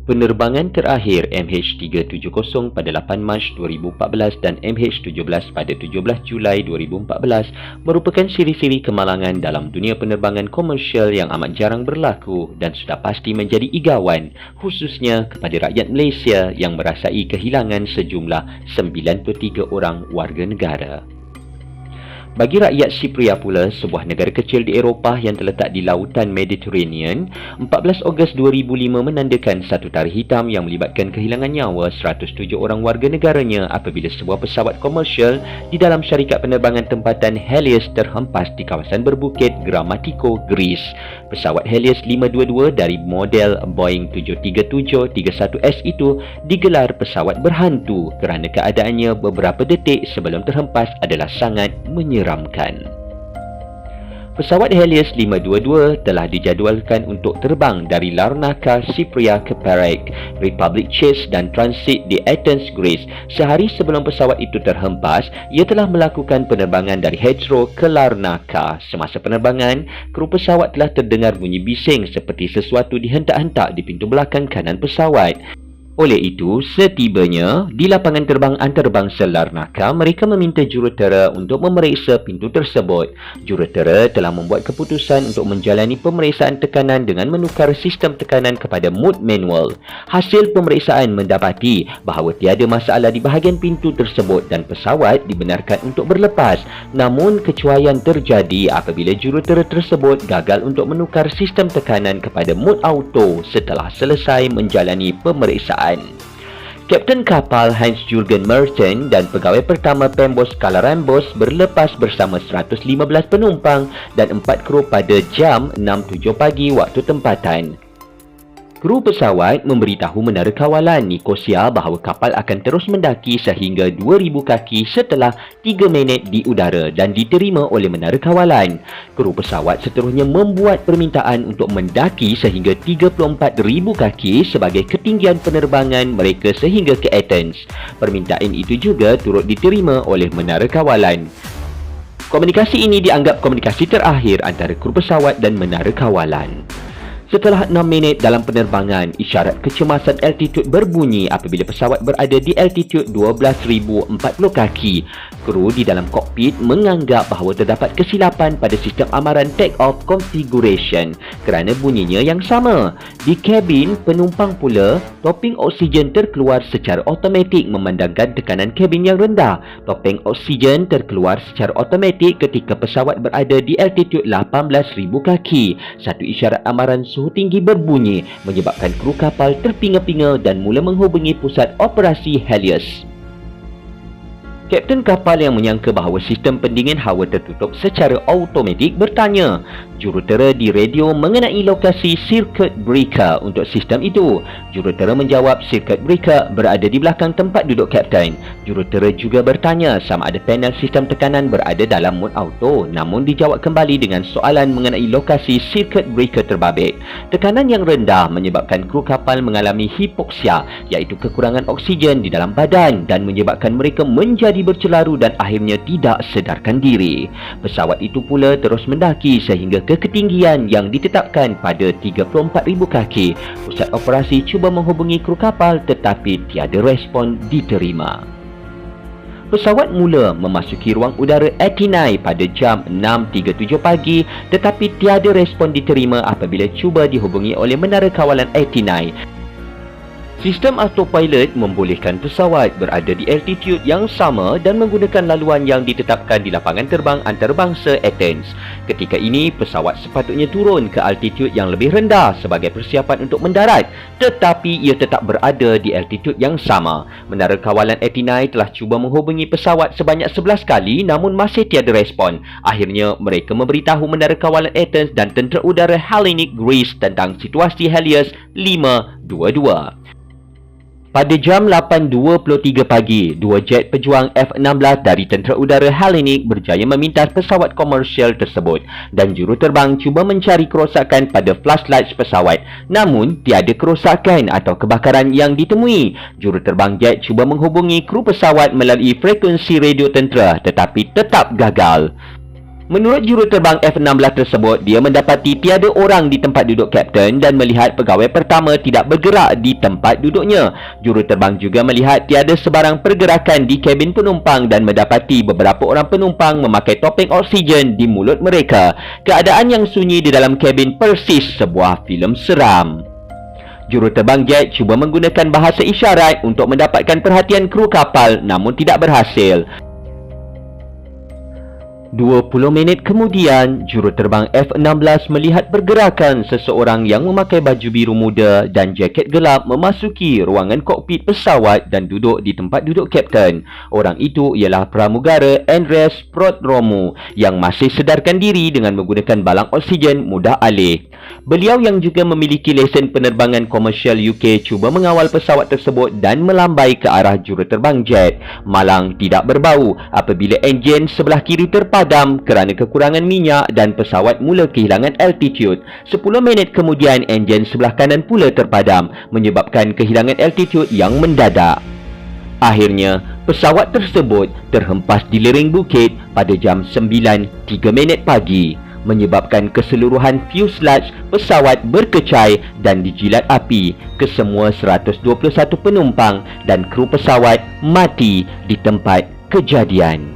Penerbangan terakhir MH370 pada 8 Mac 2014 dan MH17 pada 17 Julai 2014 merupakan siri-siri kemalangan dalam dunia penerbangan komersial yang amat jarang berlaku dan sudah pasti menjadi igawan, khususnya kepada rakyat Malaysia yang merasai kehilangan sejumlah 93 orang warga negara. Bagi rakyat Cypria pula, sebuah negara kecil di Eropah yang terletak di lautan Mediterranean, 14 Ogos 2005 menandakan satu tarikh hitam yang melibatkan kehilangan nyawa 107 orang warga negaranya apabila sebuah pesawat komersial di dalam syarikat penerbangan tempatan Helios terhempas di kawasan berbukit Gramatiko, Greece. Pesawat Helios 522 dari model Boeing 737-31S itu digelar pesawat berhantu kerana keadaannya beberapa detik sebelum terhempas adalah sangat menyeramkan. Pesawat Helios 522 telah dijadualkan untuk terbang dari Larnaca, Cypria ke Perak, Republik Czech dan transit di Athens, Greece. Sehari sebelum pesawat itu terhempas, ia telah melakukan penerbangan dari Heathrow ke Larnaca. Semasa penerbangan, kru pesawat telah terdengar bunyi bising seperti sesuatu dihentak-hentak di pintu belakang kanan pesawat. Oleh itu, setibanya di lapangan terbang antarabangsa Larnaca, mereka meminta jurutera untuk memeriksa pintu tersebut. Jurutera telah membuat keputusan untuk menjalani pemeriksaan tekanan dengan menukar sistem tekanan kepada mode manual. Hasil pemeriksaan mendapati bahawa tiada masalah di bahagian pintu tersebut dan pesawat dibenarkan untuk berlepas. Namun, kecuaian terjadi apabila jurutera tersebut gagal untuk menukar sistem tekanan kepada mode auto setelah selesai menjalani pemeriksaan. Kapten kapal Hans-Jürgen Merten dan pegawai pertama Pembos Calarambos berlepas bersama 115 penumpang dan 4 kru pada jam 6.07 pagi waktu tempatan. Kru pesawat memberitahu menara kawalan Nikosia bahawa kapal akan terus mendaki sehingga 2,000 kaki setelah 3 minit di udara dan diterima oleh menara kawalan. Kru pesawat seterusnya membuat permintaan untuk mendaki sehingga 34,000 kaki sebagai ketinggian penerbangan mereka sehingga ke Athens. Permintaan itu juga turut diterima oleh menara kawalan. Komunikasi ini dianggap komunikasi terakhir antara kru pesawat dan menara kawalan. Setelah 6 minit dalam penerbangan, isyarat kecemasan altitude berbunyi apabila pesawat berada di altitude 12,040 kaki. Kru di dalam kokpit menganggap bahawa terdapat kesilapan pada sistem amaran take-off configuration kerana bunyinya yang sama. Di kabin penumpang pula, topeng oksigen terkeluar secara automatik memandangkan tekanan kabin yang rendah. Topeng oksigen terkeluar secara automatik ketika pesawat berada di altitude 18,000 kaki. Satu isyarat amaran suhu tinggi berbunyi menyebabkan kru kapal terpinga-pinga dan mula menghubungi pusat operasi Helios. Kapten kapal yang menyangka bahawa sistem pendingin hawa tertutup secara automatik bertanya. Jurutera di radio mengenai lokasi circuit breaker untuk sistem itu. Jurutera menjawab circuit breaker berada di belakang tempat duduk kapten. Jurutera juga bertanya sama ada panel sistem tekanan berada dalam mode auto, namun dijawab kembali dengan soalan mengenai lokasi circuit breaker terbabit. Tekanan yang rendah menyebabkan kru kapal mengalami hipoksia, iaitu kekurangan oksigen di dalam badan dan menyebabkan mereka menjadi bercelaru dan akhirnya tidak sedarkan diri. Pesawat itu pula terus mendaki sehingga ke ketinggian yang ditetapkan pada 34,000 kaki. Pusat operasi cuba menghubungi kru kapal tetapi tiada respon diterima. Pesawat mula memasuki ruang udara Athinae pada jam 6.37 pagi tetapi tiada respon diterima apabila cuba dihubungi oleh menara kawalan Athinae. Sistem autopilot membolehkan pesawat berada di altitude yang sama dan menggunakan laluan yang ditetapkan di lapangan terbang antarabangsa Athens. Ketika ini, pesawat sepatutnya turun ke altitude yang lebih rendah sebagai persiapan untuk mendarat, tetapi ia tetap berada di altitude yang sama. Menara kawalan Athinae telah cuba menghubungi pesawat sebanyak 11 kali namun masih tiada respon. Akhirnya, mereka memberitahu menara kawalan Athens dan tentera udara Hellenic Greece tentang situasi Helios 522. Pada jam 8.23 pagi, dua jet pejuang F-16 dari tentera udara Hellenic berjaya memintas pesawat komersial tersebut dan juruterbang cuba mencari kerosakan pada flashlight pesawat. Namun, tiada kerosakan atau kebakaran yang ditemui. Juruterbang jet cuba menghubungi kru pesawat melalui frekuensi radio tentera tetapi tetap gagal. Menurut juruterbang F-16 tersebut, dia mendapati tiada orang di tempat duduk kapten dan melihat pegawai pertama tidak bergerak di tempat duduknya. Juruterbang juga melihat tiada sebarang pergerakan di kabin penumpang dan mendapati beberapa orang penumpang memakai topeng oksigen di mulut mereka. Keadaan yang sunyi di dalam kabin persis sebuah filem seram. Juruterbang jet cuba menggunakan bahasa isyarat untuk mendapatkan perhatian kru kapal namun tidak berhasil. 20 minit kemudian, juruterbang F-16 melihat pergerakan seseorang yang memakai baju biru muda dan jaket gelap memasuki ruangan kokpit pesawat dan duduk di tempat duduk kapten. Orang itu ialah pramugara Andres Prodromou yang masih sedarkan diri dengan menggunakan balang oksigen mudah alih. Beliau yang juga memiliki lesen penerbangan komersial UK cuba mengawal pesawat tersebut dan melambai ke arah juruterbang jet. Malang tidak berbau apabila enjin sebelah kiri terpadam kerana kekurangan minyak dan pesawat mula kehilangan altitude. 10 minit kemudian enjin sebelah kanan pula terpadam menyebabkan kehilangan altitude yang mendadak. Akhirnya, pesawat tersebut terhempas di lereng bukit pada jam 9.03 pagi. Menyebabkan keseluruhan fuselage pesawat berkecai dan dijilat api. Kesemua 121 penumpang dan kru pesawat mati di tempat kejadian.